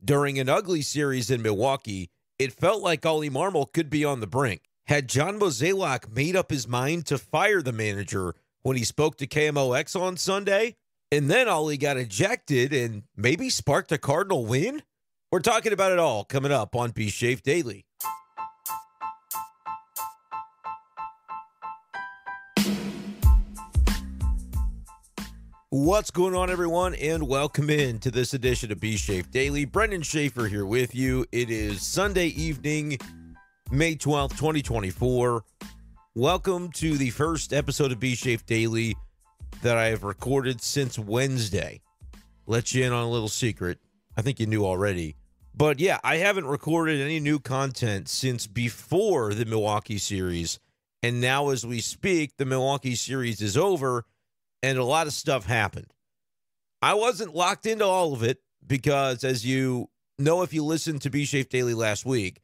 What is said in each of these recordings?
During an ugly series in Milwaukee, it felt like Oli Marmol could be on the brink. Had Should Mozeliak made up his mind to fire the manager when he spoke to KMOX on Sunday? And then Oli got ejected and maybe sparked a Cardinal win? We're talking about it all coming up on B-Schaeff Daily. What's going on, everyone, and welcome in to this edition of B-Schaeff Daily. Brenden Schaeffer here with you. It is Sunday evening, May 12th, 2024. Welcome to the first episode of B-Schaeff Daily that I have recorded since Wednesday. Let you in on a little secret. I think you knew already. But yeah, I haven't recorded any new content since before the Milwaukee series. And now as we speak, the Milwaukee series is over. And a lot of stuff happened. I wasn't locked into all of it because, as you know, if you listened to B-Schaeff Daily last week,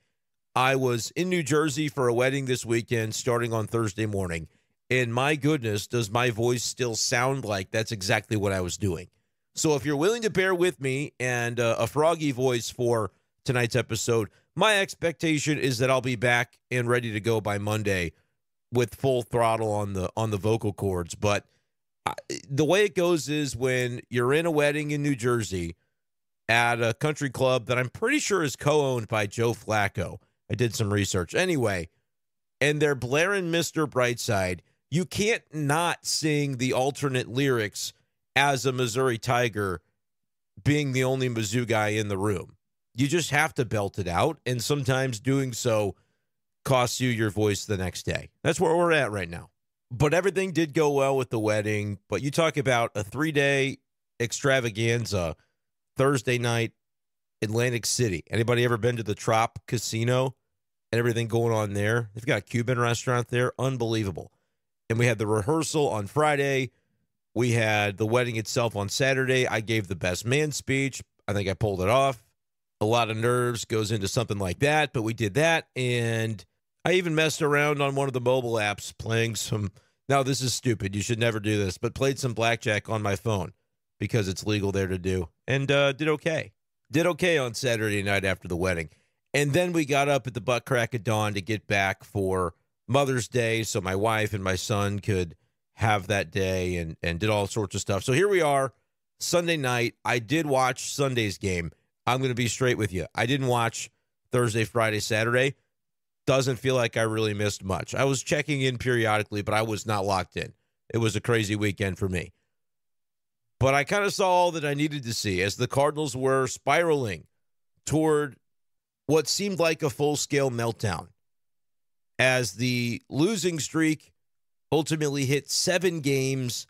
I was in New Jersey for a wedding this weekend starting on Thursday morning. And my goodness, does my voice still sound like that's exactly what I was doing. So if you're willing to bear with me and a froggy voice for tonight's episode, my expectation is that I'll be back and ready to go by Monday with full throttle on the vocal cords. But the way it goes is when you're in a wedding in New Jersey at a country club that I'm pretty sure is co-owned by Joe Flacco. I did some research. Anyway, and they're blaring Mr. Brightside. You can't not sing the alternate lyrics as a Missouri Tiger being the only Mizzou guy in the room. You just have to belt it out, and sometimes doing so costs you your voice the next day. That's where we're at right now. But everything did go well with the wedding. But you talk about a 3-day extravaganza, Thursday night, Atlantic City. Anybody ever been to the Trop Casino and everything going on there? They've got a Cuban restaurant there. Unbelievable. And we had the rehearsal on Friday. We had the wedding itself on Saturday. I gave the best man speech. I think I pulled it off. A lot of nerves goes into something like that, but we did that. And I even messed around on one of the mobile apps playing some, now this is stupid, you should never do this, but played some blackjack on my phone because it's legal there to do, and did okay. Did okay on Saturday night after the wedding. And then we got up at the butt crack of dawn to get back for Mother's Day so my wife and my son could have that day and did all sorts of stuff. So here we are, Sunday night. I did watch Sunday's game. I'm going to be straight with you. I didn't watch Thursday, Friday, Saturday. Doesn't feel like I really missed much. I was checking in periodically, but I was not locked in. It was a crazy weekend for me. But I kind of saw all that I needed to see as the Cardinals were spiraling toward what seemed like a full-scale meltdown. As the losing streak ultimately hit 7 games,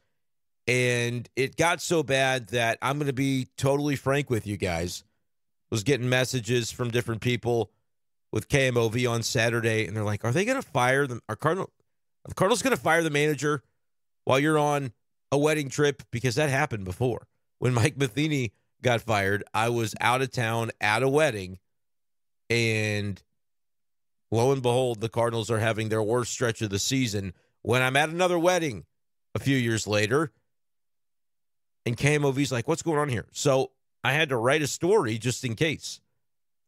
and it got so bad that I'm going to be totally frank with you guys. Was getting messages from different people with KMOV on Saturday, and they're like, are they going to fire them? Are the Cardinals going to fire the manager while you're on a wedding trip? Because that happened before. When Mike Matheny got fired, I was out of town at a wedding, and lo and behold, the Cardinals are having their worst stretch of the season when I'm at another wedding a few years later, and KMOV's like, what's going on here? So I had to write a story just in case.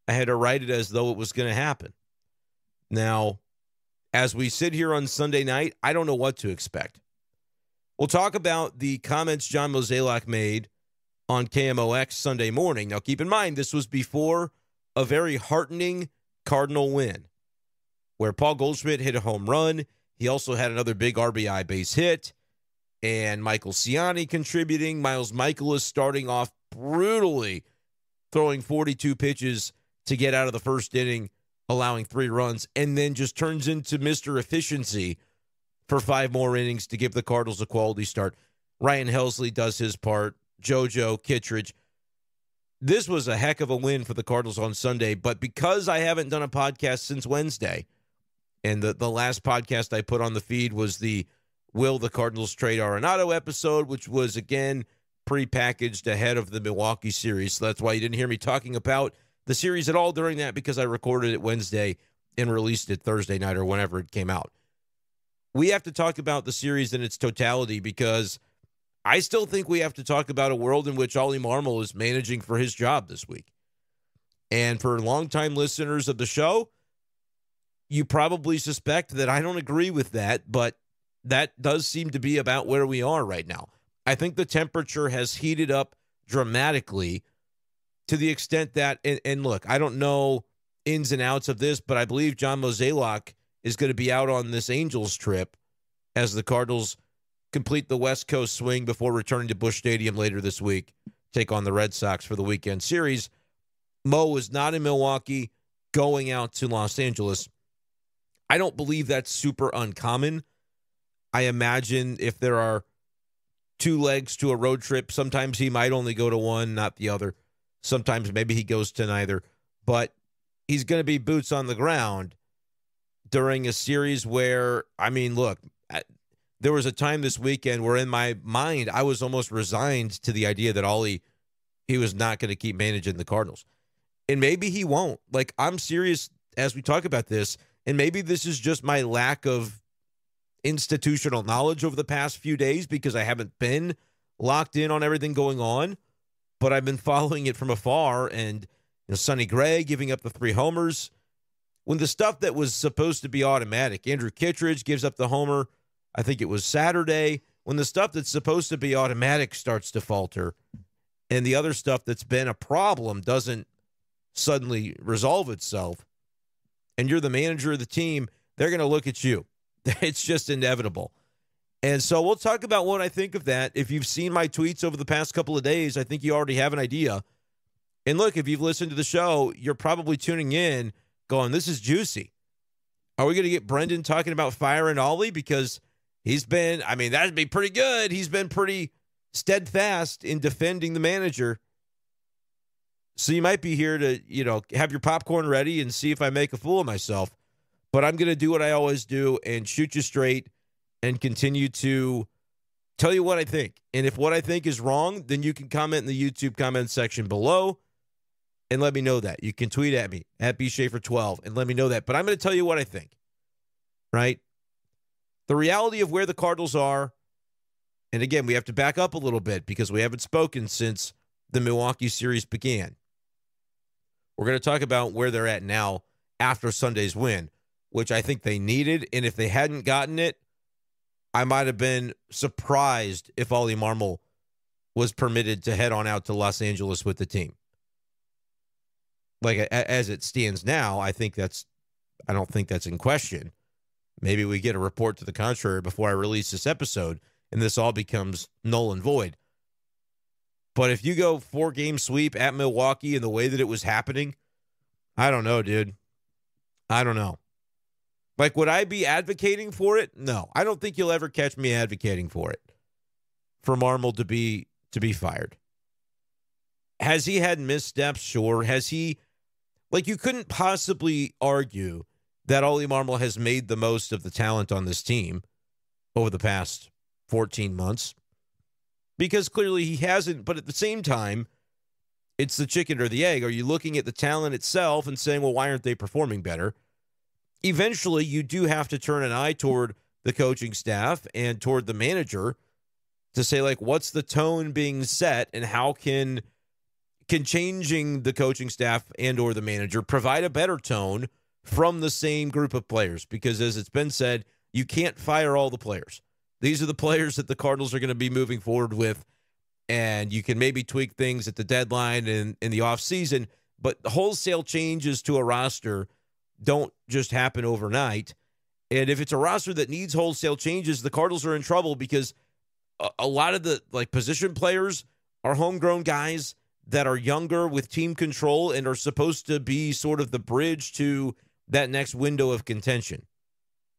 I had to write it as though it was going to happen. Now, as we sit here on Sunday night, I don't know what to expect. We'll talk about the comments Should Mozeliak made on KMOX Sunday morning. Now, keep in mind, this was before a very heartening Cardinal win, where Paul Goldschmidt hit a home run. He also had another big RBI base hit, and Michael Ciani contributing. Miles Michaelis starting off brutally, throwing 42 pitches to get out of the first inning, allowing 3 runs, and then just turns into Mr. Efficiency for 5 more innings to give the Cardinals a quality start. Ryan Helsley does his part. JoJo, Kittredge. This was a heck of a win for the Cardinals on Sunday, but because I haven't done a podcast since Wednesday, and the last podcast I put on the feed was the Will the Cardinals Trade Arenado episode, which was, again, prepackaged ahead of the Milwaukee series. So that's why you didn't hear me talking about the series at all during that, because I recorded it Wednesday and released it Thursday night or whenever it came out. We have to talk about the series in its totality because I still think we have to talk about a world in which Oli Marmol is managing for his job this week. And for longtime listeners of the show, you probably suspect that I don't agree with that, but that does seem to be about where we are right now. I think the temperature has heated up dramatically to the extent that, and look, I don't know ins and outs of this, but I believe Should Mozeliak is going to be out on this Angels trip as the Cardinals complete the West Coast swing before returning to Busch Stadium later this week, take on the Red Sox for the weekend series. Mo is not in Milwaukee, going out to Los Angeles. I don't believe that's super uncommon. I imagine if there are two legs to a road trip, sometimes he might only go to one, not the other. Sometimes maybe he goes to neither. But he's going to be boots on the ground during a series where, I mean, look, there was a time this weekend where in my mind I was almost resigned to the idea that he was not going to keep managing the Cardinals. And maybe he won't. Like, I'm serious as we talk about this, and maybe this is just my lack of institutional knowledge over the past few days because I haven't been locked in on everything going on, but I've been following it from afar. And Sonny Gray giving up the 3 homers when the stuff that was supposed to be automatic, Andrew Kittredge gives up the homer, I think it was Saturday, when the stuff that's supposed to be automatic starts to falter and the other stuff that's been a problem doesn't suddenly resolve itself, and you're the manager of the team, they're going to look at you. It's just inevitable. And so we'll talk about what I think of that. If you've seen my tweets over the past couple of days, I think you already have an idea. And look, if you've listened to the show, you're probably tuning in going, this is juicy. Are we going to get Brenden talking about firing Oli? Because he's been, I mean, that'd be pretty good. He's been pretty steadfast in defending the manager. So you might be here to, have your popcorn ready and see if I make a fool of myself. But I'm going to do what I always do and shoot you straight and continue to tell you what I think. And if what I think is wrong, then you can comment in the YouTube comment section below and let me know that. You can tweet at me, at B-Schaeffer12, and let me know that. But I'm going to tell you what I think, right? The reality of where the Cardinals are, and again, we have to back up a little bit because we haven't spoken since the Milwaukee series began. We're going to talk about where they're at now after Sunday's win, which I think they needed. And if they hadn't gotten it, I might have been surprised if Oli Marmol was permitted to head on out to Los Angeles with the team. Like, as it stands now, I don't think that's in question. Maybe we get a report to the contrary before I release this episode, and this all becomes null and void. But if you go 4-game sweep at Milwaukee in the way that it was happening, I don't know, dude. I don't know. Like, would I be advocating for it? No. I don't think you'll ever catch me advocating for it. For Marmol to be fired. Has he had missteps? Sure. Has he, like, you couldn't possibly argue that Oli Marmol has made the most of the talent on this team over the past 14 months. Because clearly he hasn't, but at the same time, it's the chicken or the egg. Are you looking at the talent itself and saying, well, why aren't they performing better? Eventually, you do have to turn an eye toward the coaching staff and toward the manager to say, like, what's the tone being set and how can changing the coaching staff and or the manager provide a better tone from the same group of players? Because as it's been said, you can't fire all the players. These are the players that the Cardinals are going to be moving forward with, and you can maybe tweak things at the deadline and in the offseason, but wholesale changes to a roster don't just happen overnight. And if it's a roster that needs wholesale changes, the Cardinals are in trouble because a lot of the position players are homegrown guys that are younger with team control and are supposed to be sort of the bridge to that next window of contention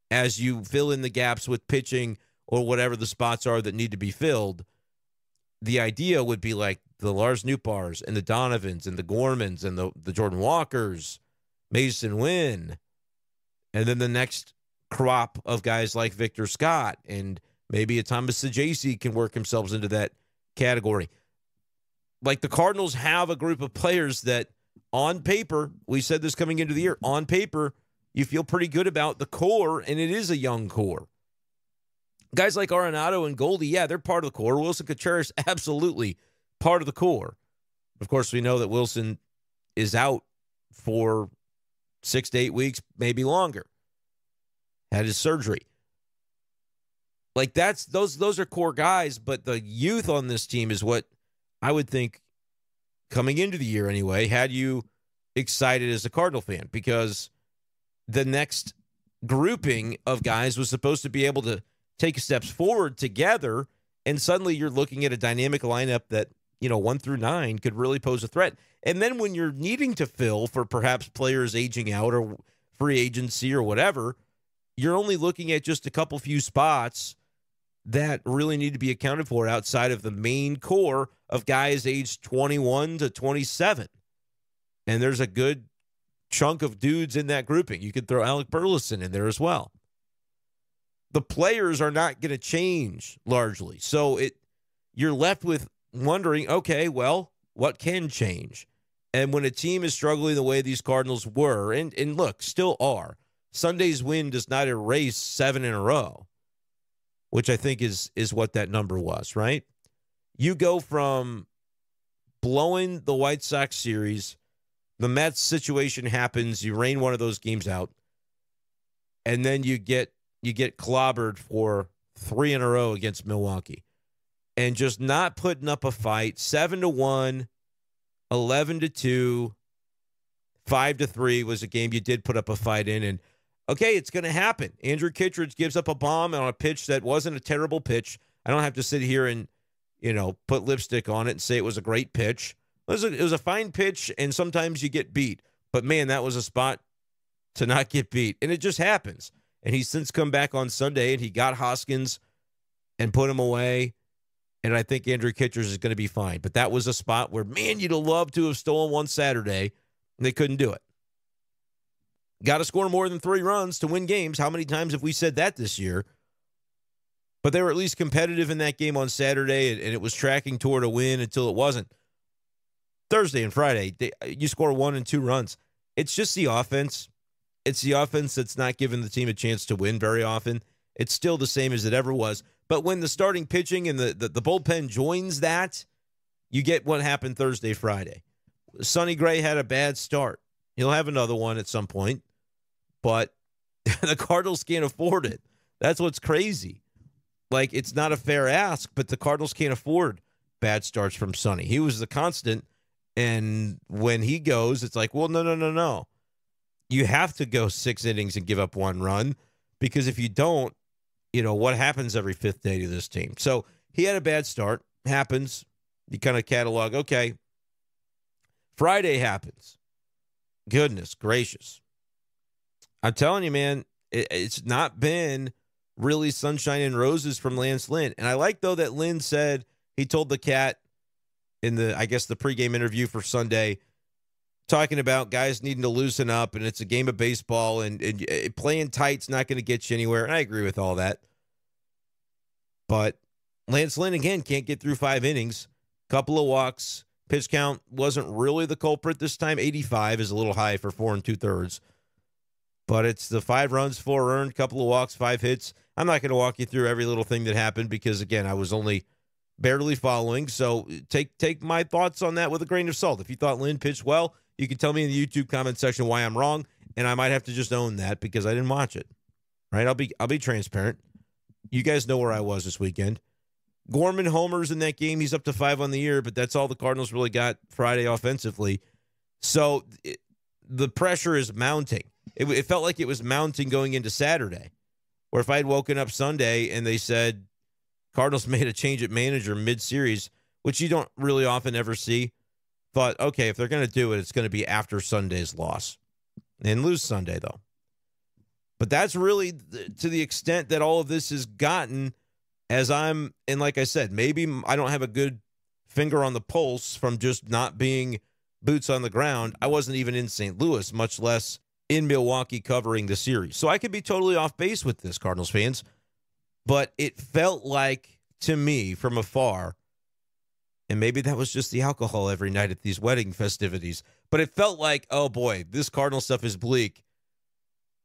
as you fill in the gaps with pitching or whatever the spots are that need to be filled. The idea would be like the Lars Nootbaars and the Donovans and the Gormans and the Jordan Walkers, Mason Wynn, and then the next crop of guys like Victor Scott and maybe a Thomas Sajacy can work themselves into that category. Like, the Cardinals have a group of players that on paper, we said this coming into the year, on paper, you feel pretty good about the core, and it is a young core. Guys like Arenado and Goldie, yeah, they're part of the core. Wilson Contreras, absolutely part of the core. Of course, we know that Wilson is out for 6 to 8 weeks, maybe longer. Had his surgery. Like those are core guys, but the youth on this team is what I would think coming into the year anyway, had you excited as a Cardinal fan, because the next grouping of guys was supposed to be able to take steps forward together, and suddenly you're looking at a dynamic lineup that, 1 through 9 could really pose a threat. And then when you're needing to fill for perhaps players aging out or free agency or whatever, you're only looking at just a couple few spots that really need to be accounted for outside of the main core of guys aged 21 to 27. And there's a good chunk of dudes in that grouping. You could throw Alec Burleson in there as well. The players are not going to change largely. So you're left with wondering, okay, well, what can change? And when a team is struggling the way these Cardinals were, and look, still are, Sunday's win does not erase 7 in a row, which I think is what that number was, right? You go from blowing the White Sox series, the Mets situation happens, you rain one of those games out, and then you get clobbered for 3 in a row against Milwaukee. And just not putting up a fight, 7-1, 11-2, 5-3 was a game you did put up a fight in. And, okay, it's going to happen. Andrew Kittredge gives up a bomb on a pitch that wasn't a terrible pitch. I don't have to sit here and, put lipstick on it and say it was a great pitch. It was a fine pitch, and sometimes you get beat. But, man, that was a spot to not get beat. And it just happens. And he's since come back on Sunday, and he got Hoskins and put him away. And I think Andrew Kittredge is going to be fine. But that was a spot where, man, you'd have loved to have stolen one Saturday, and they couldn't do it. Got to score more than 3 runs to win games. How many times have we said that this year? But they were at least competitive in that game on Saturday, and it was tracking toward a win until it wasn't. Thursday and Friday, you score 1 and 2 runs. It's just the offense. It's the offense that's not giving the team a chance to win very often. It's still the same as it ever was. But when the starting pitching and the bullpen joins that, you get what happened Thursday, Friday. Sonny Gray had a bad start. He'll have another one at some point. But the Cardinals can't afford it. That's what's crazy. Like, it's not a fair ask, but the Cardinals can't afford bad starts from Sonny. He was the constant, and when he goes, it's like, well, no. You have to go 6 innings and give up 1 run, because if you don't, what happens every 5th day to this team? So he had a bad start. Happens. You kind of catalog, okay. Friday happens. Goodness gracious. I'm telling you, man, it's not been really sunshine and roses from Lance Lynn. And I like, though, that Lynn said he told the Cat in the pregame interview for Sunday, talking about guys needing to loosen up, and it's a game of baseball, and playing tight's not going to get you anywhere. And I agree with all that. But Lance Lynn, again, can't get through 5 innings. Couple of walks. Pitch count wasn't really the culprit this time. 85 is a little high for 4 2/3. But it's the 5 runs, 4 earned, couple of walks, 5 hits. I'm not going to walk you through every little thing that happened because, again, I was only barely following. So take my thoughts on that with a grain of salt. If you thought Lynn pitched well, you can tell me in the YouTube comment section why I'm wrong, and I might have to just own that because I didn't watch it. Right? I'll be transparent. You guys know where I was this weekend. Gorman homers in that game. He's up to 5 on the year, but that's all the Cardinals really got Friday offensively. So the pressure is mounting. It felt like it was mounting going into Saturday, where if I had woken up Sunday and they said Cardinals made a change at manager mid-series, which you don't really often ever see, thought, okay, if they're going to do it, it's going to be after Sunday's loss. And lose Sunday, though. But that's really to the extent that all of this has gotten, and like I said, maybe I don't have a good finger on the pulse from just not being boots on the ground. I wasn't even in St. Louis, much less in Milwaukee covering the series. So I could be totally off base with this, Cardinals fans. But it felt like, to me, from afar, and maybe that was just the alcohol every night at these wedding festivities, but it felt like, oh boy, this Cardinal stuff is bleak.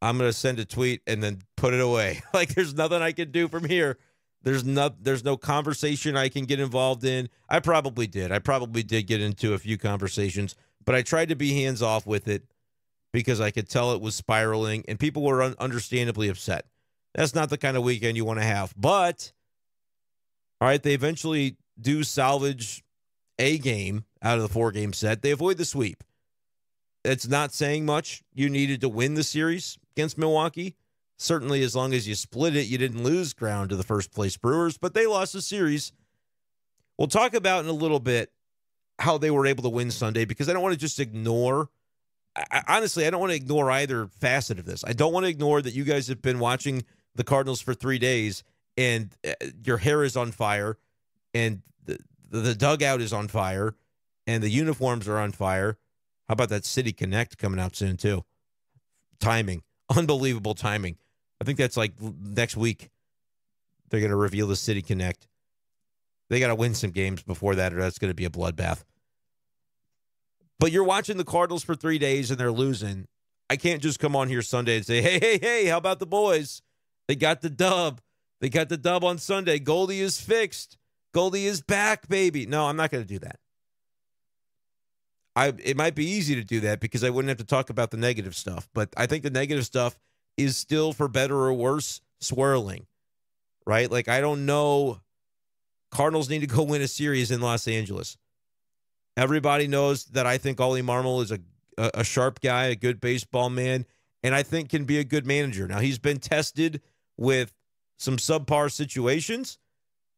I'm going to send a tweet and then put it away. Like, there's nothing I can do from here. There's no conversation I can get involved in. I probably did. I probably did get into a few conversations, but I tried to be hands off with it. because I could tell it was spiraling, and people were understandably upset. That's not the kind of weekend you want to have. But, all right, they eventually do salvage a game out of the 4-game set. They avoid the sweep. It's not saying much. You needed to win the series against Milwaukee. Certainly, as long as you split it, you didn't lose ground to the first-place Brewers, but they lost the series. We'll talk about in a little bit how they were able to win Sunday, because I don't want to just ignore. Honestly, I don't want to ignore either facet of this. I don't want to ignore that you guys have been watching the Cardinals for 3 days, and your hair is on fire, and the dugout is on fire, and the uniforms are on fire. How about that City Connect coming out soon, too? Timing. Unbelievable timing. I think that's like next week. They're going to reveal the City Connect. They got to win some games before that, or that's going to be a bloodbath. But you're watching the Cardinals for 3 days, and they're losing. I can't just come on here Sunday and say, hey, how about the boys? They got the dub. They got the dub on Sunday. Goldie is fixed. Goldie is back, baby. No, I'm not going to do that. It might be easy to do that because I wouldn't have to talk about the negative stuff. But I think the negative stuff is still, for better or worse, swirling, right? Like, I don't know. Cardinals need to go win a series in Los Angeles. Everybody knows that I think Oli Marmol is a sharp guy, a good baseball man, and I think can be a good manager. Now, he's been tested with some subpar situations.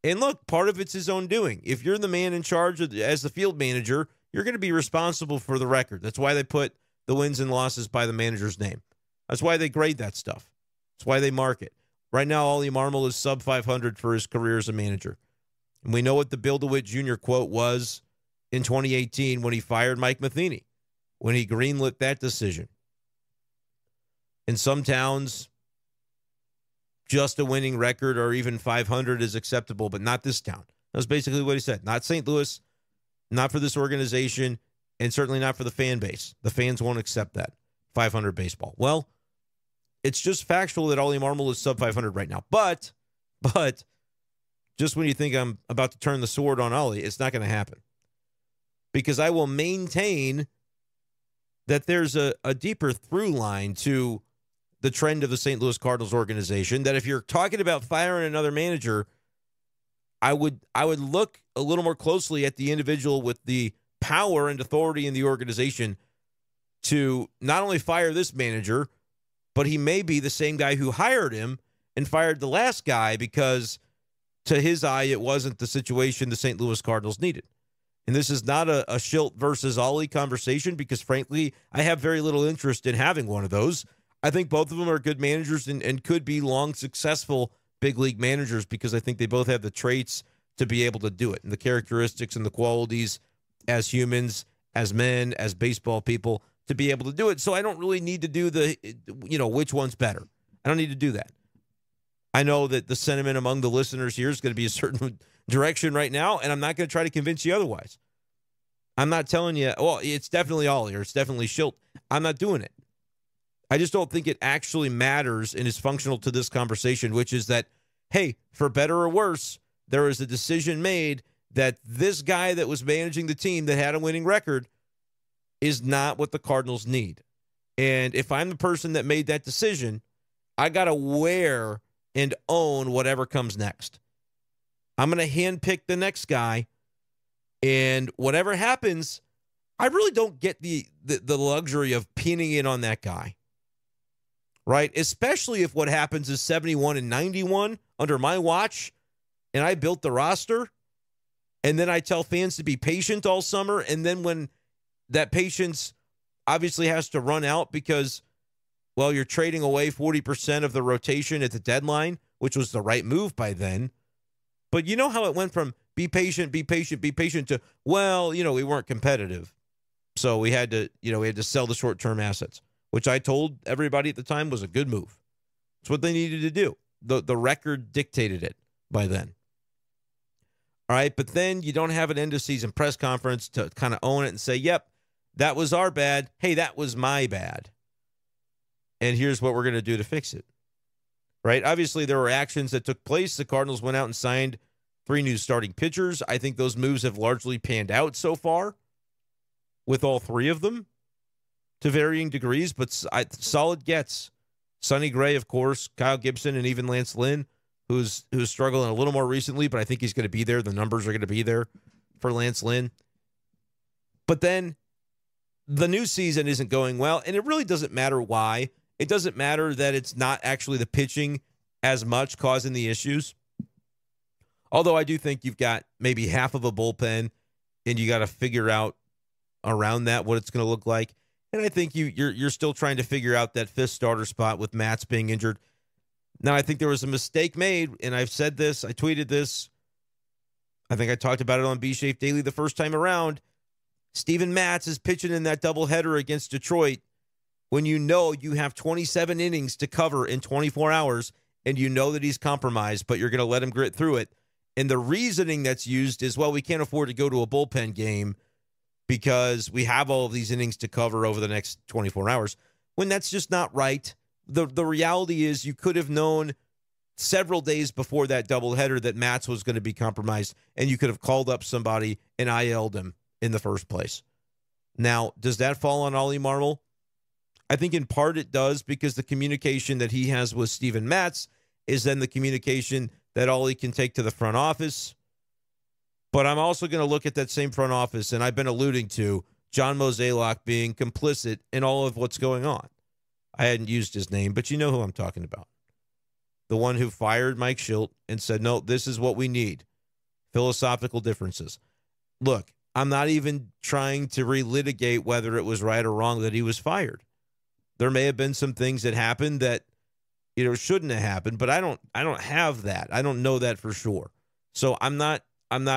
And look, part of it's his own doing. If you're the man in charge as the field manager, you're going to be responsible for the record. That's why they put the wins and losses by the manager's name. That's why they grade that stuff. That's why they mark it. Right now, Oli Marmol is sub 500 for his career as a manager. And we know what the Bill DeWitt Jr. quote was in 2018 when he fired Mike Matheny, when he greenlit that decision. In some towns, just a winning record or even 500 is acceptable, but not this town. That's basically what he said. Not St. Louis, not for this organization, and certainly not for the fan base. The fans won't accept that. 500 baseball. Well, it's just factual that Oli Marmol is sub 500 right now. But just when you think I'm about to turn the sword on Oli, it's not going to happen. Because I will maintain that there's a deeper through line to the trend of the St. Louis Cardinals organization, that if you're talking about firing another manager, I would look a little more closely at the individual with the power and authority in the organization to not only fire this manager, but he may be the same guy who hired him and fired the last guy because to his eye, it wasn't the situation the St. Louis Cardinals needed. And this is not a Shildt versus Oli conversation because, frankly, I have very little interest in having one of those. I think both of them are good managers and could be long, successful big league managers because I think they both have the traits to be able to do it and the characteristics and the qualities as humans, as men, as baseball people to be able to do it. So I don't really need to do which one's better. I don't need to do that. I know that the sentiment among the listeners here is going to be a certain direction right now, and I'm not going to try to convince you otherwise. I'm not telling you, well, it's definitely Oli or it's definitely Shildt. I'm not doing it. I just don't think it actually matters and is functional to this conversation, which is that, hey, for better or worse, there was a decision made that this guy that was managing the team that had a winning record is not what the Cardinals need. And if I'm the person that made that decision, I got to wear and own whatever comes next. I'm going to handpick the next guy, and whatever happens, I really don't get the luxury of pinning in on that guy. Right? Especially if what happens is 71 and 91 under my watch, and I built the roster, and then I tell fans to be patient all summer, and then when that patience obviously has to run out because, well, you're trading away 40% of the rotation at the deadline, which was the right move by then. But you know how it went from be patient to, well, we weren't competitive. So we had to sell the short-term assets, which I told everybody at the time was a good move. It's what they needed to do. The record dictated it by then. All right, but then you don't have an end-of-season press conference to kind of own it and say, yep, that was our bad. Hey, that was my bad. And here's what we're going to do to fix it. Right? Obviously, there were actions that took place. The Cardinals went out and signed 3 new starting pitchers. I think those moves have largely panned out so far with all 3 of them. to varying degrees, but solid gets. Sonny Gray, of course, Kyle Gibson, and even Lance Lynn, who's struggling a little more recently, but I think he's going to be there. The numbers are going to be there for Lance Lynn. But then the new season isn't going well, and it really doesn't matter why. It doesn't matter that it's not actually the pitching as much causing the issues. Although I do think you've got maybe half of a bullpen, and you got to figure out around that what it's going to look like. And I think you're still trying to figure out that fifth starter spot with Matz being injured. Now, I think there was a mistake made, and I've said this, I tweeted this. I think I talked about it on B-Schaeff Daily the first time around. Steven Matz is pitching in that doubleheader against Detroit when you know you have 27 innings to cover in 24 hours, and you know that he's compromised, but you're going to let him grit through it. And the reasoning that's used is, well, we can't afford to go to a bullpen game because we have all of these innings to cover over the next 24 hours, when that's just not right. The reality is you could have known several days before that doubleheader that Matz was going to be compromised, and you could have called up somebody and IL'd him in the first place. Now, does that fall on Oli Marmol? I think in part it does, because the communication that he has with Steven Matz is then the communication that Oli can take to the front office. But I'm also going to look at that same front office, and I've been alluding to Should Mozeliak being complicit in all of what's going on. I hadn't used his name, but you know who I'm talking about. The one who fired Mike Shildt and said, no, this is what we need. Philosophical differences. Look, I'm not even trying to relitigate whether it was right or wrong that he was fired. There may have been some things that happened that, shouldn't have happened, but I don't have that. I don't know that for sure. So I'm not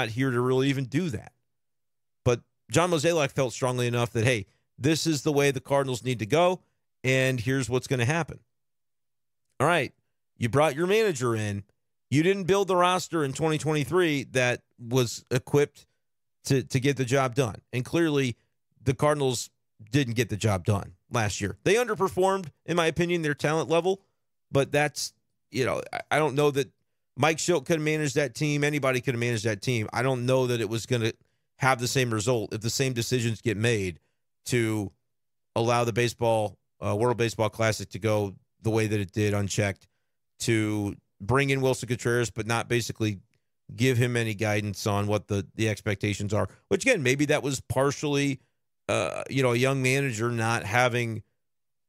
here to really even do that. But Should Mozeliak felt strongly enough that, hey, this is the way the Cardinals need to go, and here's what's going to happen. All right, you brought your manager in. You didn't build the roster in 2023 that was equipped to get the job done. And clearly, the Cardinals didn't get the job done last year. They underperformed, in my opinion, their talent level. But that's, I don't know that Mike Shildt could have managed that team. Anybody could have managed that team. I don't know that it was going to have the same result if the same decisions get made to allow the World Baseball Classic to go the way that it did, unchecked, to bring in Wilson Contreras, but not basically give him any guidance on what the expectations are. Which, again, maybe that was partially, a young manager not having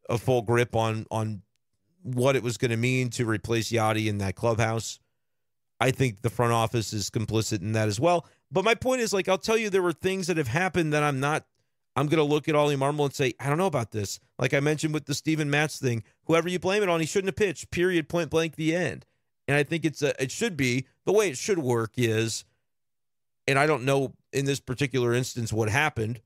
a full grip on what it was going to mean to replace Yachty in that clubhouse. I think the front office is complicit in that as well. But my point is, I'll tell you, there were things that have happened that I'm going to look at Oli Marmol and say, I don't know about this. Like I mentioned with the Steven Matz thing, whoever you blame it on, he shouldn't have pitched, period, point blank, the end. And I think it should be, the way it should work is, and I don't know in this particular instance what happened,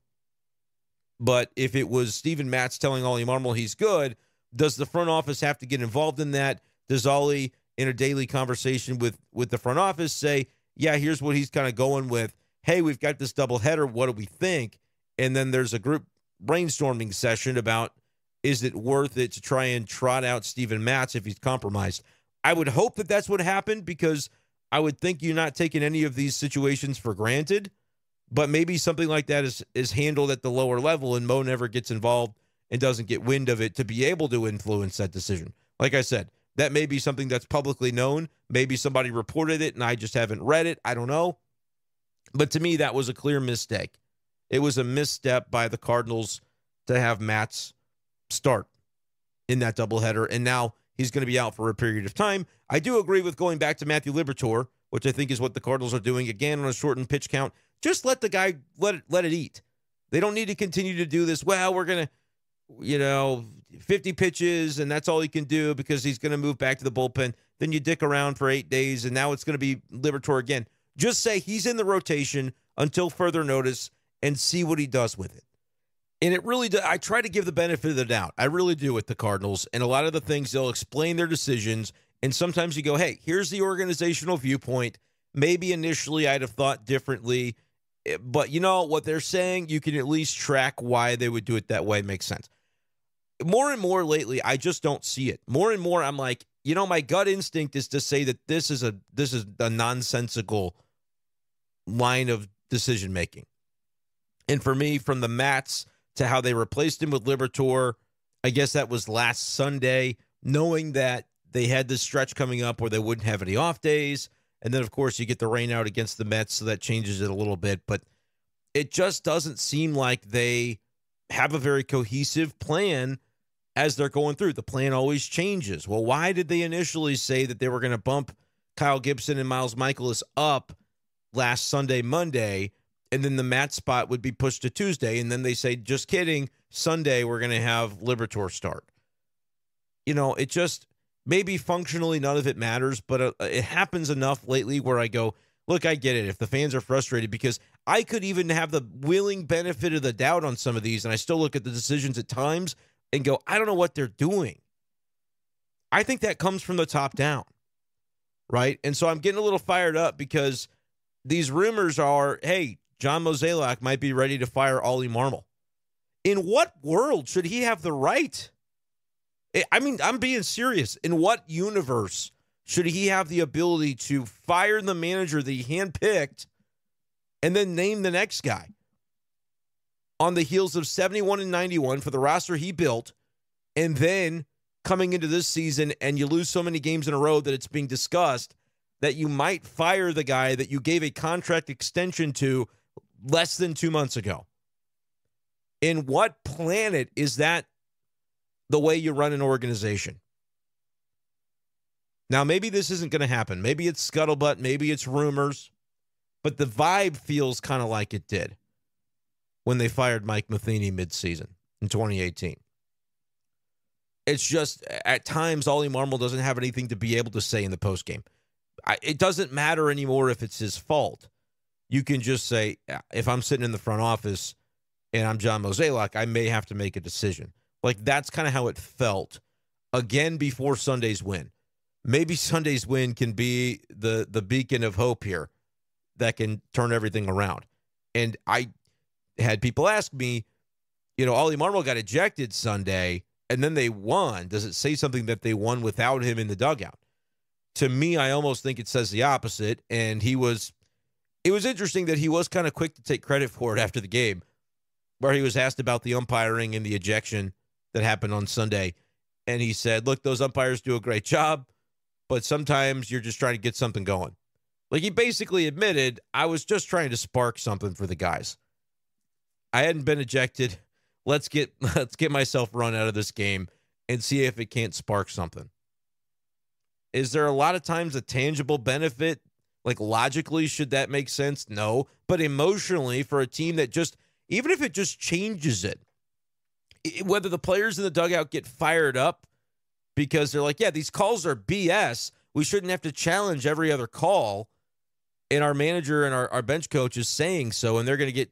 but if it was Steven Matz telling Oli Marmol he's good, does the front office have to get involved in that? Does Oli, in a daily conversation with the front office, say, yeah, here's what he's kind of going with. Hey, we've got this doubleheader. What do we think? And then there's a group brainstorming session about, is it worth it to try and trot out Steven Matz if he's compromised? I would hope that that's what happened, because I would think you're not taking any of these situations for granted, but maybe something like that is handled at the lower level, and Mo never gets involved and doesn't get wind of it to be able to influence that decision. Like I said, that may be something that's publicly known. Maybe somebody reported it and I just haven't read it. I don't know. But to me, that was a clear mistake. It was a misstep by the Cardinals to have Matz start in that doubleheader, and now he's going to be out for a period of time. I do agree with going back to Matthew Liberatore, which I think is what the Cardinals are doing again on a shortened pitch count. Just let the guy let it eat. They don't need to continue to do this. Well, we're going to, 50 pitches, and that's all he can do because he's going to move back to the bullpen. Then you dick around for 8 days, and now it's going to be Liberatore again. Just say he's in the rotation until further notice and see what he does with it. And it really does. I try to give the benefit of the doubt. I really do with the Cardinals. And a lot of the things, they'll explain their decisions. And sometimes you go, hey, here's the organizational viewpoint. Maybe initially I'd have thought differently. But what they're saying, you can at least track why they would do it that way. It makes sense. More and more lately, I just don't see it. More and more, I'm like, my gut instinct is to say that this is a nonsensical line of decision making. And for me, from the Matz to how they replaced him with Liberatore. I guess that was last Sunday, knowing that they had this stretch coming up where they wouldn't have any off days. And then, of course, you get the rain out against the Mets, so that changes it a little bit. But it just doesn't seem like they have a very cohesive plan as they're going through. The plan always changes. Well, why did they initially say that they were going to bump Kyle Gibson and Miles Michaelis up last Sunday, Monday, and then the Matz spot would be pushed to Tuesday, and then they say, just kidding, Sunday we're going to have Liberatore start? It just, maybe functionally none of it matters, but it happens enough lately where I go, look, I get it. If the fans are frustrated, because I could even have the willing benefit of the doubt on some of these, and I still look at the decisions at times and go, I don't know what they're doing. I think that comes from the top down, right? And so I'm getting a little fired up because these rumors are, hey, Should Mozeliak might be ready to fire Oli Marmol. In what world should he have the right? I mean, I'm being serious. In what universe should he have the ability to fire the manager that he handpicked and then name the next guy on the heels of 71 and 91 for the roster he built, and then coming into this season and you lose so many games in a row that it's being discussed that you might fire the guy that you gave a contract extension to less than 2 months ago? In what planet is that the way you run an organization? Now, maybe this isn't going to happen. Maybe it's scuttlebutt. Maybe it's rumors. But the vibe feels kind of like it did when they fired Mike Matheny midseason in 2018. It's just, at times, Oli Marmol doesn't have anything to be able to say in the postgame. It doesn't matter anymore if it's his fault. You can just say, if I'm sitting in the front office and I'm Should Mozeliak, I may have to make a decision. Like, that's kind of how it felt, again, before Sunday's win. Maybe Sunday's win can be the beacon of hope here that can turn everything around. And I had people ask me, Oli Marmol got ejected Sunday, and then they won. Does it say something that they won without him in the dugout? To me, I almost think it says the opposite. And it was interesting that he was kind of quick to take credit for it after the game, where he was asked about the umpiring and the ejection that happened on Sunday. And he said, look, those umpires do a great job, but sometimes you're just trying to get something going. Like, he basically admitted, I was just trying to spark something for the guys. I hadn't been ejected. Let's get myself run out of this game and see if it can't spark something. Is there a lot of times a tangible benefit? Like, logically, should that make sense? No. But emotionally, for a team that just, even if it just changes it, whether the players in the dugout get fired up because they're like, yeah, these calls are BS. We shouldn't have to challenge every other call. And our manager and our bench coach is saying so, and they're going to get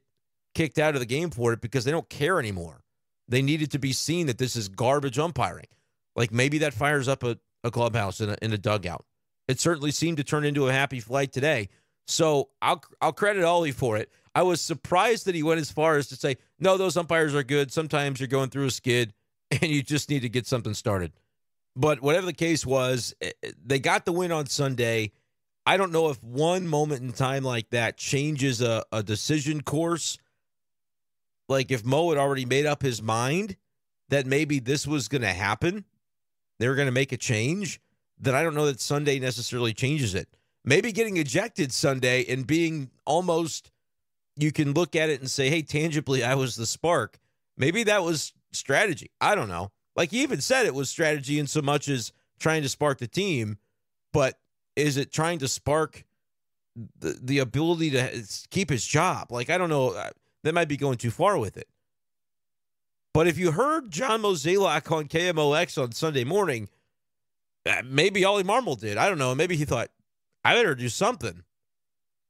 kicked out of the game for it because they don't care anymore. They need it to be seen that this is garbage umpiring. Like, maybe that fires up a clubhouse in a dugout. It certainly seemed to turn into a happy flight today. So I'll credit Oli for it. I was surprised that he went as far as to say, no, those umpires are good. Sometimes you're going through a skid and you just need to get something started. But whatever the case was, they got the win on Sunday. I don't know if one moment in time like that changes a decision course. Like, if Mo had already made up his mind that maybe this was going to happen, they were going to make a change, then I don't know that Sunday necessarily changes it. Maybe getting ejected Sunday and being almost, you can look at it and say, hey, tangibly, I was the spark. Maybe that was strategy. I don't know. Like, he even said it was strategy in so much as trying to spark the team, but is it trying to spark the ability to keep his job? Like, I don't know. That might be going too far with it. But if you heard Should Mozeliak on KMOX on Sunday morning, maybe Oli Marmol did. I don't know. Maybe he thought, I better do something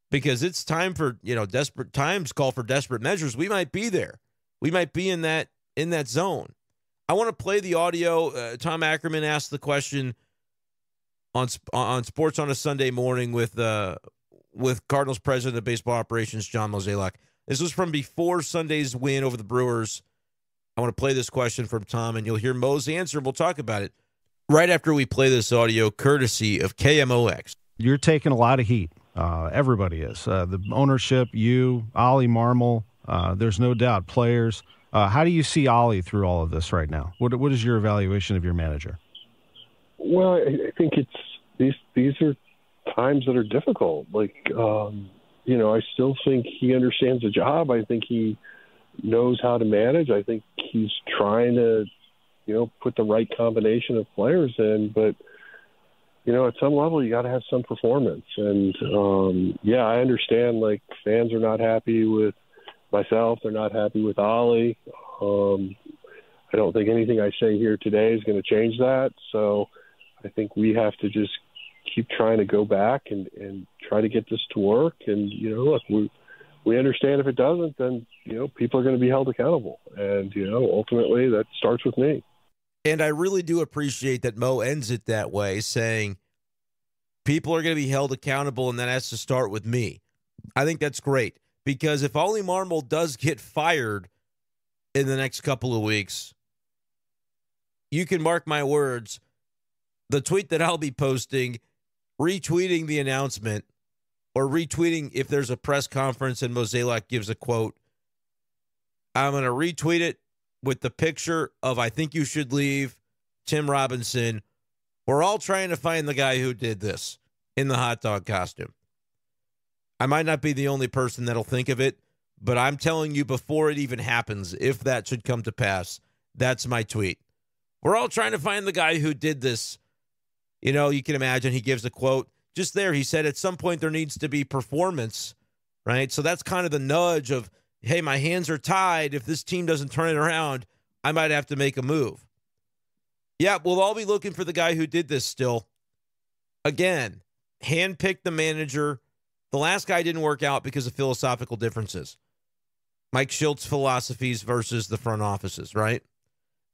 because it's time for, desperate times call for desperate measures. We might be there. We might be in that zone. I want to play the audio. Tom Ackerman asked the question on Sports on a Sunday morning with Cardinals president of baseball operations, Should Mozeliak. This was from before Sunday's win over the Brewers. I want to play this question from Tom, and you'll hear Mo's answer. We'll talk about it right after we play this audio, courtesy of KMOX. You're taking a lot of heat. Everybody is. The ownership, you, Oli Marmol, there's no doubt, players. How do you see Oli through all of this right now? What is your evaluation of your manager? Well, I think it's these are times that are difficult. I still think he understands the job. I think he knows how to manage. I think he's trying to, put the right combination of players in. But, at some level, you got to have some performance. And, I understand, fans are not happy with myself. They're not happy with Oli. I don't think anything I say here today is going to change that. So I think we have to just keep trying to go back and try to get this to work. And, look, we understand if it doesn't, then, people are going to be held accountable. And, ultimately that starts with me. And I really do appreciate that Mo ends it that way, saying people are going to be held accountable and that has to start with me. I think that's great, because if Oli Marmol does get fired in the next couple of weeks, you can mark my words, the tweet that I'll be posting, retweeting the announcement, or retweeting if there's a press conference and Mozeliak gives a quote, I'm going to retweet it with the picture of I think you should leave, Tim Robinson. We're all trying to find the guy who did this in the hot dog costume. I might not be the only person that'll think of it, but I'm telling you before it even happens, if that should come to pass, that's my tweet. We're all trying to find the guy who did this. You can imagine he gives a quote. Just there, he said at some point there needs to be performance, right? So that's kind of the nudge of, hey, my hands are tied. If this team doesn't turn it around, I might have to make a move. Yeah, we'll all be looking for the guy who did this still. Again, handpicked the manager. The last guy didn't work out because of philosophical differences. Mike Shilt's philosophies versus the front offices, right?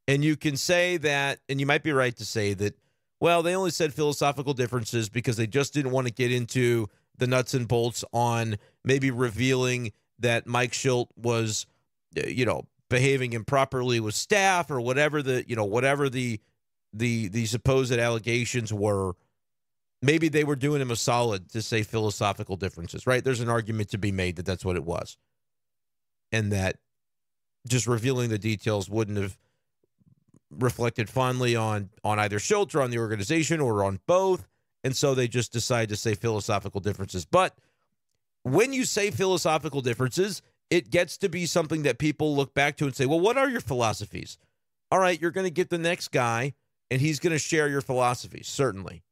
And you can say that, and you might be right to say that, well, they only said philosophical differences because they just didn't want to get into the nuts and bolts on maybe revealing that Mike Shildt was, behaving improperly with staff or whatever the supposed allegations were. Maybe they were doing him a solid to say philosophical differences, right? There's an argument to be made that that's what it was. And that just revealing the details wouldn't have reflected fondly on either Shildt or on the organization or on both. And so they just decided to say philosophical differences. But when you say philosophical differences, it gets to be something that people look back to and say, well, what are your philosophies? All right, you're going to get the next guy, and he's going to share your philosophies, certainly.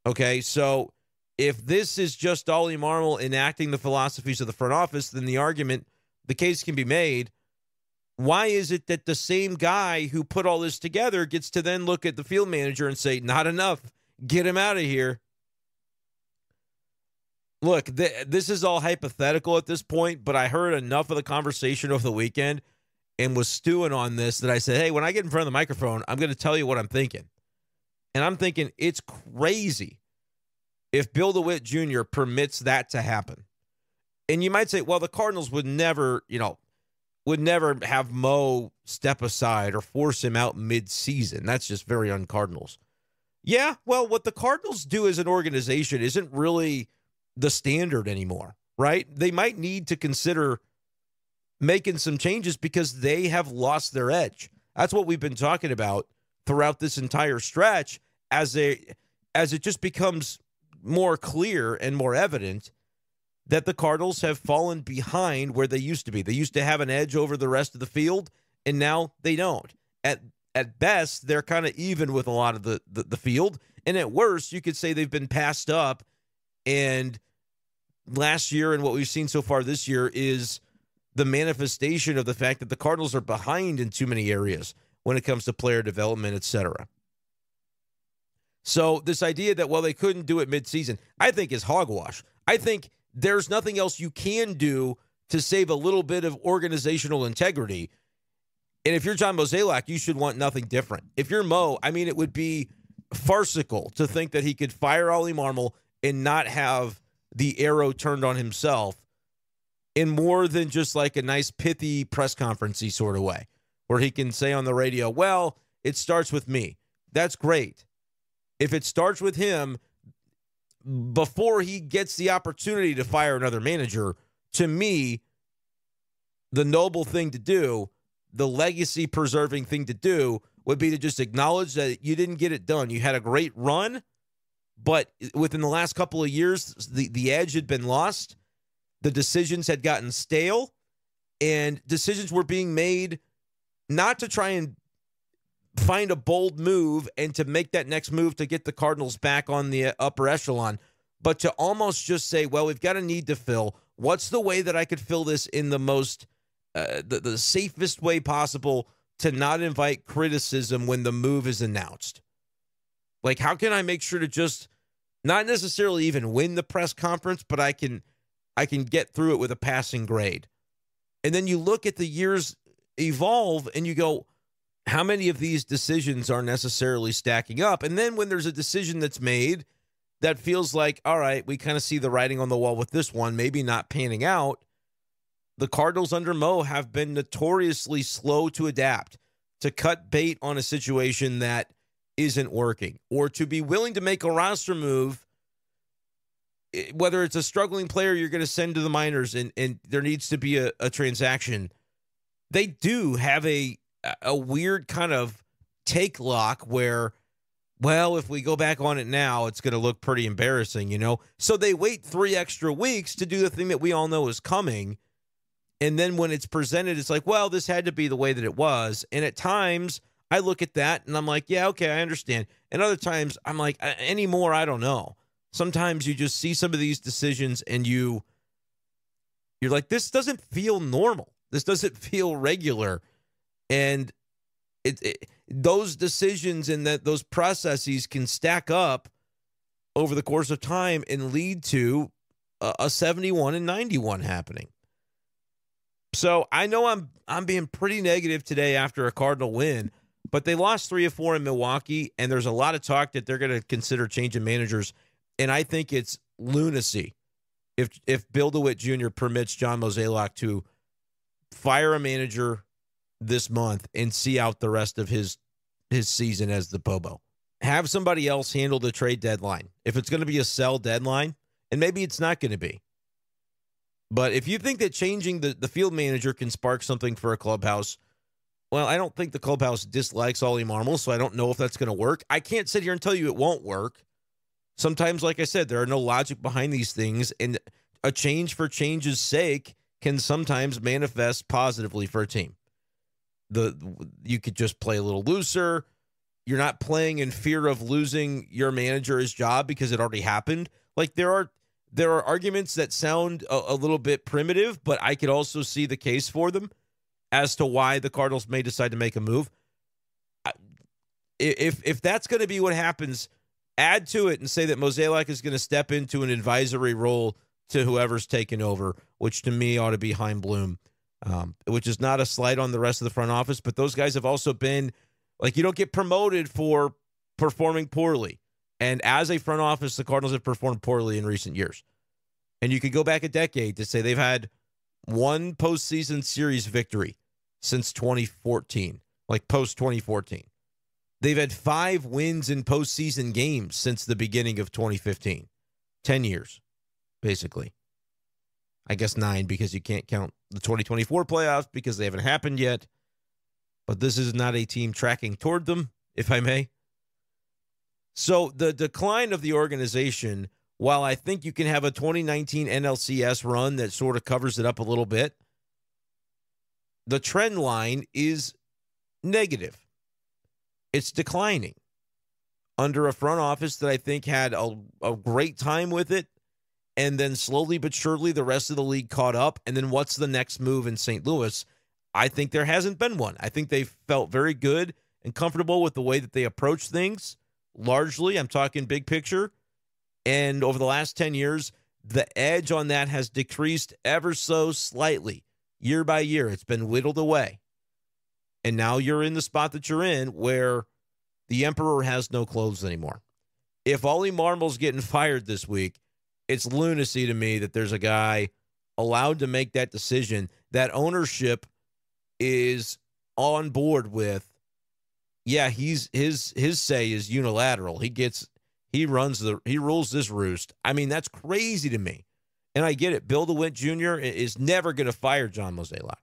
Okay, so if this is just Oli Marmol enacting the philosophies of the front office, then the case can be made. Why is it that the same guy who put all this together gets to then look at the field manager and say, not enough, get him out of here? Look, this is all hypothetical at this point, but I heard enough of the conversation over the weekend and was stewing on this that I said, hey, when I get in front of the microphone, I'm going to tell you what I'm thinking. And I'm thinking it's crazy if Bill DeWitt Jr. permits that to happen. And you might say, well, the Cardinals would never have Mo step aside or force him out mid-season. That's just very un-Cardinals. Yeah, well, what the Cardinals do as an organization isn't really the standard anymore, right? They might need to consider making some changes because they have lost their edge. That's what we've been talking about throughout this entire stretch as it just becomes more clear and more evident that the Cardinals have fallen behind where they used to be. They used to have an edge over the rest of the field, and now they don't. At best, they're kind of even with a lot of the field, and at worst, you could say they've been passed up. And last year and what we've seen so far this year is the manifestation of the fact that the Cardinals are behind in too many areas when it comes to player development, etc. So this idea that, well, they couldn't do it midseason, I think is hogwash. I think there's nothing else you can do to save a little bit of organizational integrity. And if you're John Mozeliak, you should want nothing different. If you're Mo, it would be farcical to think that he could fire Oli Marmol and not have the arrow turned on himself in more than just like a nice pithy press conference-y sort of way, where he can say on the radio, well, it starts with me. That's great. If it starts with him before he gets the opportunity to fire another manager, to me, the noble thing to do the legacy preserving thing to do would be to just acknowledge that you didn't get it done. You had a great run, but within the last couple of years, the edge had been lost. The decisions had gotten stale, and decisions were being made not to try and find a bold move and to make that next move to get the Cardinals back on the upper echelon, but to almost just say, well, we've got a need to fill. What's the way that I could fill this in the most, the safest way possible to not invite criticism when the move is announced? Like, how can I make sure to just not necessarily even win the press conference, but I can get through it with a passing grade? And then you look at the years evolve and you go, how many of these decisions are necessarily stacking up? And then when there's a decision that's made that feels like, all right, we kind of see the writing on the wall with this one, maybe not panning out, the Cardinals under Mo have been notoriously slow to adapt, to cut bait on a situation that isn't working, or to be willing to make a roster move, whether it's a struggling player you're going to send to the minors and there needs to be a transaction. They do have a weird kind of take lock where, well, if we go back on it now, it's going to look pretty embarrassing, you know? So they wait 3 extra weeks to do the thing that we all know is coming. And then when it's presented, it's like, well, this had to be the way that it was. And at times I look at that and I'm like, yeah, okay, I understand. And other times I'm like, anymore, I don't know. Sometimes you just see some of these decisions and you're like, this doesn't feel normal. This doesn't feel regular. And those decisions and those processes can stack up over the course of time and lead to a 71 and 91 happening. So I know I'm being pretty negative today after a Cardinal win, but they lost 3 of 4 in Milwaukee, and there's a lot of talk that they're going to consider changing managers, and I think it's lunacy if Bill DeWitt Jr. permits John Mozeliak to fire a manager this month and see out the rest of his season as the Bobo. Have somebody else handle the trade deadline. If it's going to be a sell deadline, and maybe it's not going to be. But if you think that changing the field manager can spark something for a clubhouse, well, I don't think the clubhouse dislikes Oli Marmol, so I don't know if that's going to work. I can't sit here and tell you it won't work. Sometimes, like I said, there are no logic behind these things, and a change for change's sake can sometimes manifest positively for a team. You could just play a little looser. You're not playing in fear of losing your manager his job because it already happened. Like there are arguments that sound a little bit primitive, but I could also see the case for them as to why the Cardinals may decide to make a move. If that's going to be what happens, add to it and say that Mozeliak is going to step into an advisory role to whoever's taken over, which to me ought to be Chaim Bloom, which is not a slight on the rest of the front office, but those guys have also been, like, you don't get promoted for performing poorly. And as a front office, the Cardinals have performed poorly in recent years. And you could go back a decade to say they've had one postseason series victory since 2014, like post-2014. They've had 5 wins in postseason games since the beginning of 2015. 10 years, basically. I guess 9 because you can't count the 2024 playoffs because they haven't happened yet. But this is not a team tracking toward them, if I may. So the decline of the organization, while I think you can have a 2019 NLCS run that sort of covers it up a little bit, the trend line is negative. It's declining under a front office that I think had a great time with it, and then slowly but surely the rest of the league caught up, and then what's the next move in St. Louis? I think there hasn't been one. I think they felt very good and comfortable with the way that they approach things. Largely, I'm talking big picture. And over the last 10 years, the edge on that has decreased ever so slightly. Year by year, it's been whittled away. And now you're in the spot that you're in where the emperor has no clothes anymore. If Oli Marmol's getting fired this week, it's lunacy to me that there's a guy allowed to make that decision that ownership is on board with. Yeah, his say is unilateral. He rules this roost. I mean, that's crazy to me. And I get it. Bill DeWitt Jr. is never going to fire John Mozeliak.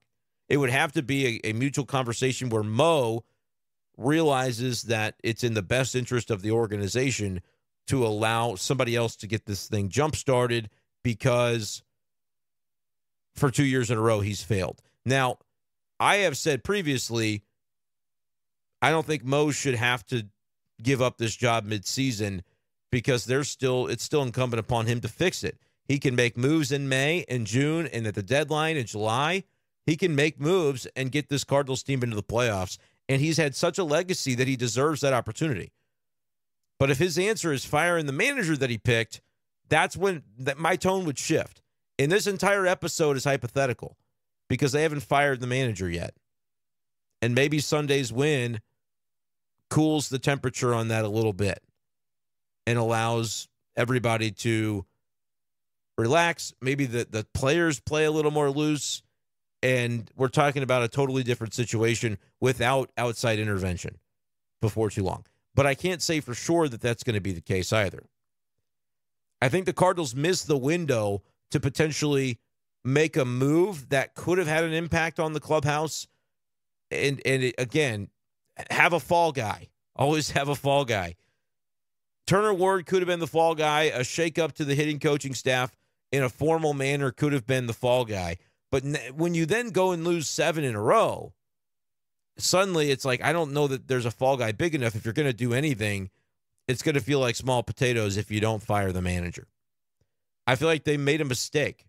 It would have to be a mutual conversation where Mo realizes that it's in the best interest of the organization to allow somebody else to get this thing jump-started, because for 2 years in a row he's failed. Now, I have said previously, I don't think Mo should have to give up this job midseason, because it's still incumbent upon him to fix it. He can make moves in May and June and at the deadline in July. He can make moves and get this Cardinals team into the playoffs. And he's had such a legacy that he deserves that opportunity. But if his answer is firing the manager that he picked, that's when my tone would shift. And this entire episode is hypothetical because they haven't fired the manager yet. And maybe Sunday's win cools the temperature on that a little bit and allows everybody to relax. Maybe the players play a little more loose, and we're talking about a totally different situation without outside intervention before too long. But I can't say for sure that that's going to be the case either. I think the Cardinals missed the window to potentially make a move that could have had an impact on the clubhouse. And again, have a fall guy. Always have a fall guy. Turner Ward could have been the fall guy. A shakeup to the hitting coaching staff in a formal manner could have been the fall guy. But when you then go and lose 7 in a row, suddenly it's like, I don't know that there's a fall guy big enough. If you're going to do anything, it's going to feel like small potatoes if you don't fire the manager. I feel like they made a mistake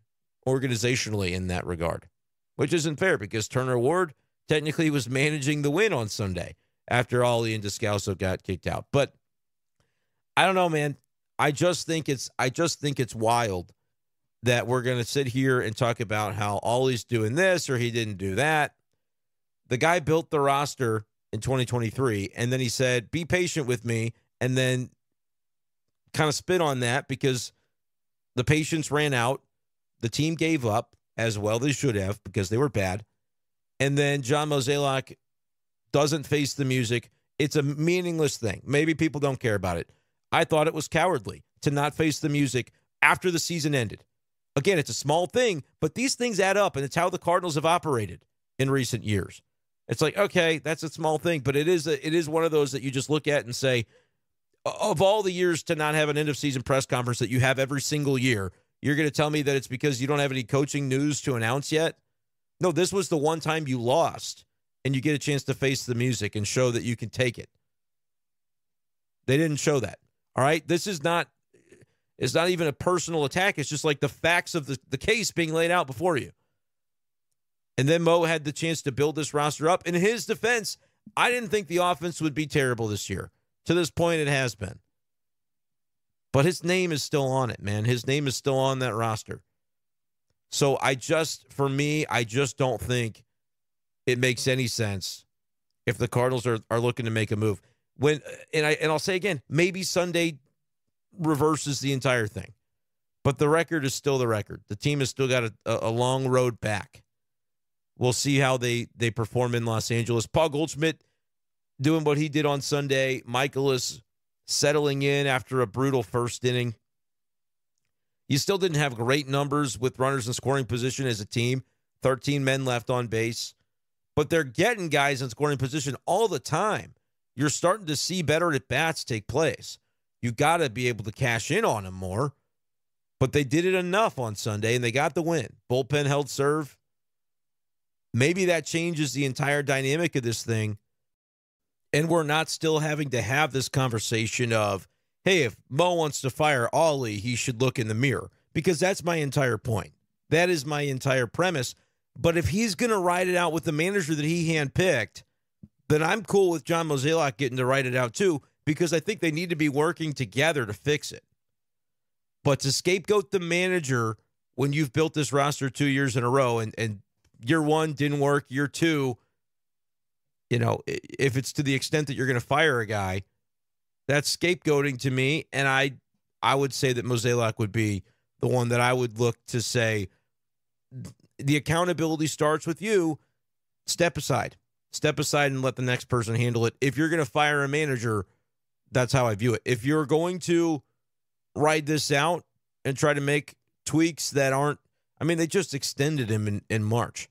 organizationally in that regard, which isn't fair because Turner Ward technically was managing the win on Sunday after Oli and Descalso got kicked out. But I don't know, man. I just think it's wild that we're going to sit here and talk about how Oli's doing this or he didn't do that. The guy built the roster in 2023, and then he said, be patient with me, and then kind of spit on that because the patience ran out. The team gave up, as well they should have, because they were bad. And then Should Mozeliak doesn't face the music. It's a meaningless thing. Maybe people don't care about it. I thought it was cowardly to not face the music after the season ended. Again, it's a small thing, but these things add up, and it's how the Cardinals have operated in recent years. It's like, okay, that's a small thing, but it is one of those that you just look at and say, of all the years to not have an end-of-season press conference that you have every single year, you're going to tell me that it's because you don't have any coaching news to announce yet? No, this was the one time you lost, and you get a chance to face the music and show that you can take it. They didn't show that. All right? It's not even a personal attack. It's just like the facts of the case being laid out before you. And then Mo had the chance to build this roster up. In his defense, I didn't think the offense would be terrible this year. To this point, it has been. But his name is still on it, man. His name is still on that roster. So I just don't think it makes any sense if the Cardinals are looking to make a move. I'll say again, maybe Sunday reverses the entire thing. But the record is still the record. The team has still got a long road back. We'll see how they perform in Los Angeles. Paul Goldschmidt doing what he did on Sunday. Michaelis settling in after a brutal first inning. You still didn't have great numbers with runners in scoring position as a team. 13 men left on base. But they're getting guys in scoring position all the time. You're starting to see better at-bats take place. You got to be able to cash in on them more. But they did it enough on Sunday, and they got the win. Bullpen held serve. Maybe that changes the entire dynamic of this thing. And we're not still having to have this conversation of, hey, if Mo wants to fire Oli, he should look in the mirror. Because that's my entire point. That is my entire premise. But if he's going to ride it out with the manager that he handpicked, then I'm cool with Should Mozeliak getting to ride it out too, because I think they need to be working together to fix it. But to scapegoat the manager when you've built this roster 2 years in a row and year one didn't work, year two, if it's to the extent that you're going to fire a guy, that's scapegoating to me. And I would say that Mozeliak would be the one that I would look to say, the accountability starts with you. Step aside. Step aside and let the next person handle it. If you're going to fire a manager, that's how I view it. If you're going to ride this out and try to make tweaks that aren't, they just extended him in March.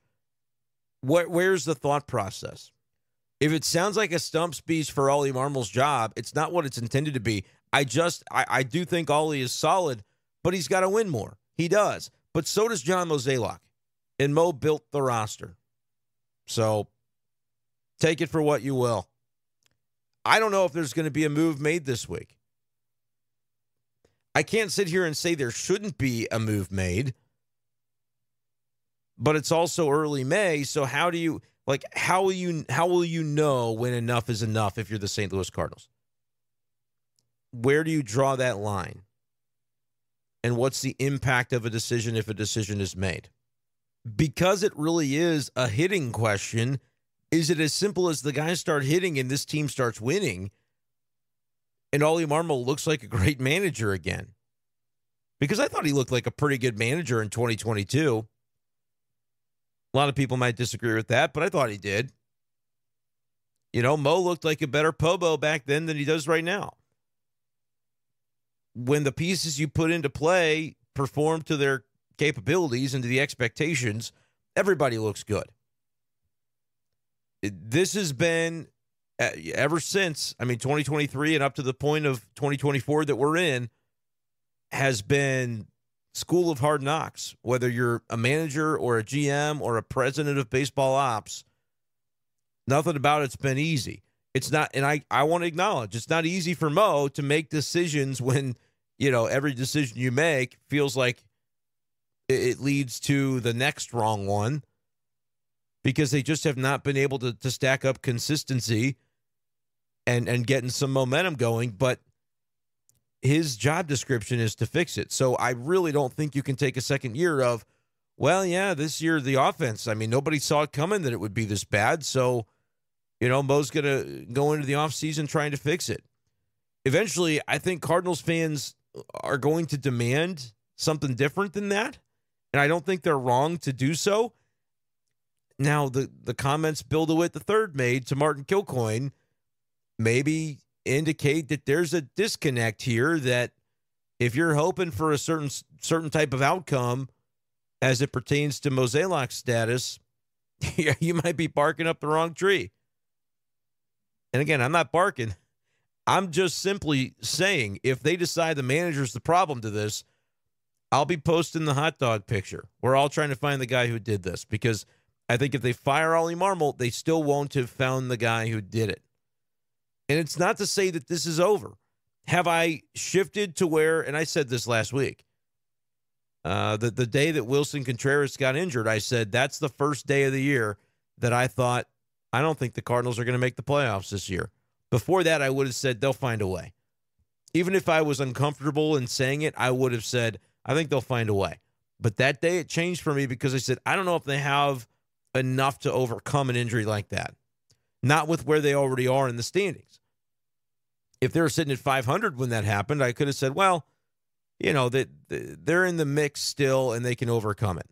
Where's the thought process? If it sounds like a stump speech for Oli Marmol's job, it's not what it's intended to be. I do think Oli is solid, but he's got to win more. He does. But so does John Mozeliak. And Mo built the roster. So take it for what you will. I don't know if there's going to be a move made this week. I can't sit here and say there shouldn't be a move made. But it's also early May, so how will you know when enough is enough if you're the St. Louis Cardinals? Where do you draw that line? And what's the impact of a decision if a decision is made? Because it really is a hitting question, is it as simple as the guys start hitting and this team starts winning and Oli Marmol looks like a great manager again? Because I thought he looked like a pretty good manager in 2022. A lot of people might disagree with that, but I thought he did. Mo looked like a better Pobo back then than he does right now. When the pieces you put into play perform to their capabilities and to the expectations, everybody looks good. This has been, ever since, 2023 and up to the point of 2024 that we're in, has been school of hard knocks. Whether you're a manager or a GM or a president of baseball ops, nothing about it's been easy. It's not, and I want to acknowledge, it's not easy for Mo to make decisions when, every decision you make feels like it leads to the next wrong one, because they just have not been able to stack up consistency and getting some momentum going. But his job description is to fix it. So I really don't think you can take a second year of, well, yeah, this year the offense, nobody saw it coming that it would be this bad. So, Mo's going to go into the offseason trying to fix it. Eventually, I think Cardinals fans are going to demand something different than that. And I don't think they're wrong to do so. Now, the comments Bill DeWitt III made to Martin Kilcoyne maybe indicate that there's a disconnect here, that if you're hoping for a certain type of outcome as it pertains to Mozeliak's status, you might be barking up the wrong tree. And again, I'm not barking. I'm just simply saying, if they decide the manager's the problem to this, I'll be posting the hot dog picture. We're all trying to find the guy who did this, because I think if they fire Oli Marmol, they still won't have found the guy who did it. And it's not to say that this is over. Have I shifted to where, and I said this last week, the day that Wilson Contreras got injured, I said that's the first day of the year that I thought, I don't think the Cardinals are going to make the playoffs this year. Before that, I would have said they'll find a way. Even if I was uncomfortable in saying it, I would have said, I think they'll find a way. But that day it changed for me, because I said, I don't know if they have enough to overcome an injury like that. Not with where they already are in the standings. If they were sitting at 500 when that happened, I could have said, well, they're in the mix still and they can overcome it.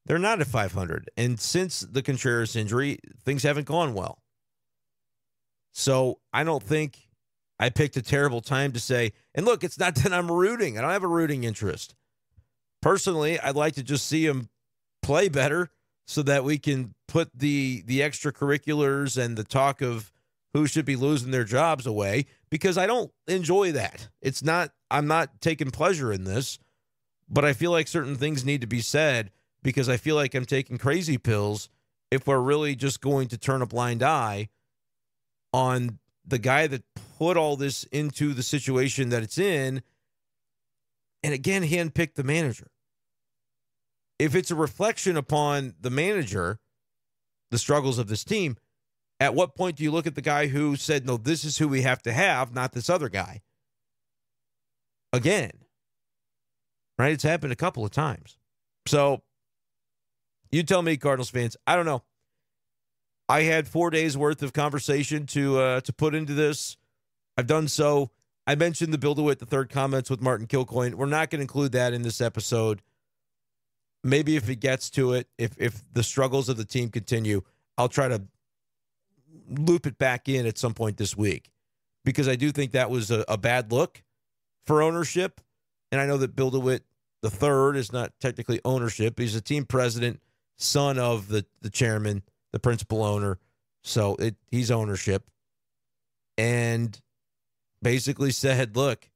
They're not at 500. And since the Contreras injury, things haven't gone well. So I don't think I picked a terrible time to say, and look, it's not that I'm rooting. I don't have a rooting interest. Personally, I'd like to just see them play better so that we can put the extracurriculars and the talk of who should be losing their jobs away, because I don't enjoy that. I'm not taking pleasure in this, but I feel like certain things need to be said, because I feel like I'm taking crazy pills if we're really just going to turn a blind eye on the guy that put all this into the situation that it's in, and again, handpicked the manager. If it's a reflection upon the manager, the struggles of this team, at what point do you look at the guy who said, no, this is who we have to have, not this other guy? Again, right? It's happened a couple of times. So you tell me, Cardinals fans, I don't know. I had 4 days worth of conversation to put into this. I've done so. I mentioned the Bill DeWitt III comments with Martin Kilcoyne. We're not going to include that in this episode. Maybe if it gets to it, if the struggles of the team continue, I'll try to loop it back in at some point this week, because I do think that was a bad look for ownership. And I know that Bill DeWitt III is not technically ownership. He's a team president, son of the chairman, the principal owner. So he's ownership. And basically said, look,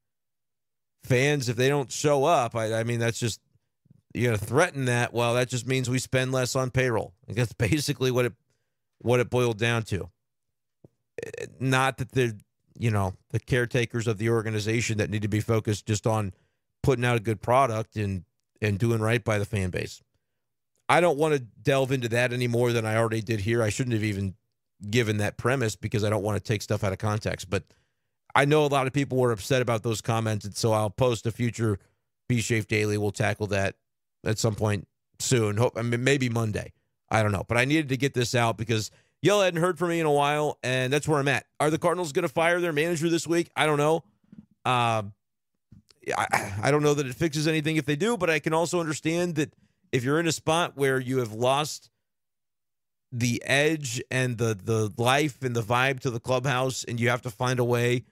fans, if they don't show up, I mean, that's just, you're going to threaten that. Well, that just means we spend less on payroll. I guess basically what it boiled down to. Not that they're, the caretakers of the organization that need to be focused just on putting out a good product and doing right by the fan base. I don't want to delve into that any more than I already did here. I shouldn't have even given that premise because I don't want to take stuff out of context. But I know a lot of people were upset about those comments, and so I'll post a future B-Schaeff Daily. We'll tackle that at some point soon. Maybe Monday. I don't know. But I needed to get this out because y'all hadn't heard from me in a while, and that's where I'm at. Are the Cardinals going to fire their manager this week? I don't know. I don't know that it fixes anything if they do, but I can also understand that if you're in a spot where you have lost the edge and the life and the vibe to the clubhouse and you have to find a way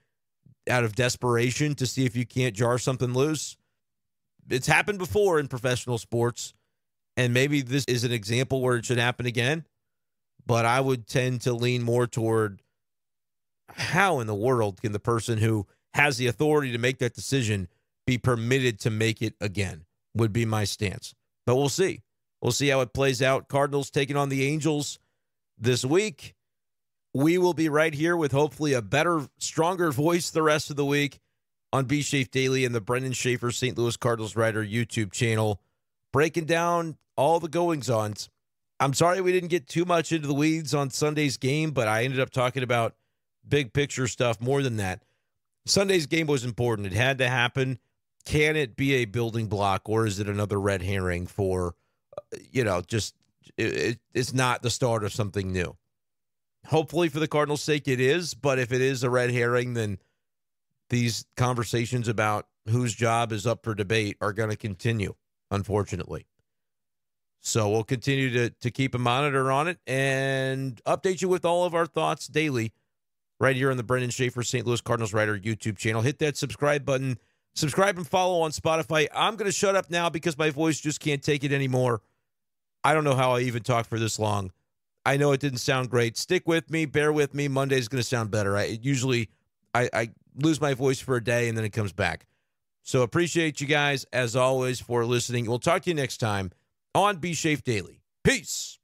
out of desperation to see if you can't jar something loose. It's happened before in professional sports, and maybe this is an example where it should happen again. But I would tend to lean more toward how in the world can the person who has the authority to make that decision be permitted to make it again, would be my stance. But we'll see. We'll see how it plays out. Cardinals taking on the Angels this week. We will be right here with hopefully a better, stronger voice the rest of the week on B-Schaeff Daily and the Brenden Schaeffer St. Louis Cardinals Writer YouTube channel, breaking down all the goings-ons. I'm sorry we didn't get too much into the weeds on Sunday's game, but I ended up talking about big picture stuff more than that. Sunday's game was important. It had to happen. Can it be a building block, or is it another red herring for, it's not the start of something new? Hopefully for the Cardinals' sake it is, but if it is a red herring, then these conversations about whose job is up for debate are going to continue, unfortunately. So we'll continue to keep a monitor on it and update you with all of our thoughts daily right here on the Brenden Schaeffer St. Louis Cardinals Writer YouTube channel. Hit that subscribe button. Subscribe and follow on Spotify. I'm going to shut up now because my voice just can't take it anymore. I don't know how I even talked for this long. I know it didn't sound great. Stick with me. Bear with me. Monday's going to sound better. I lose my voice for a day and then it comes back. So appreciate you guys, as always, for listening. We'll talk to you next time on B-Schaeff Daily. Peace.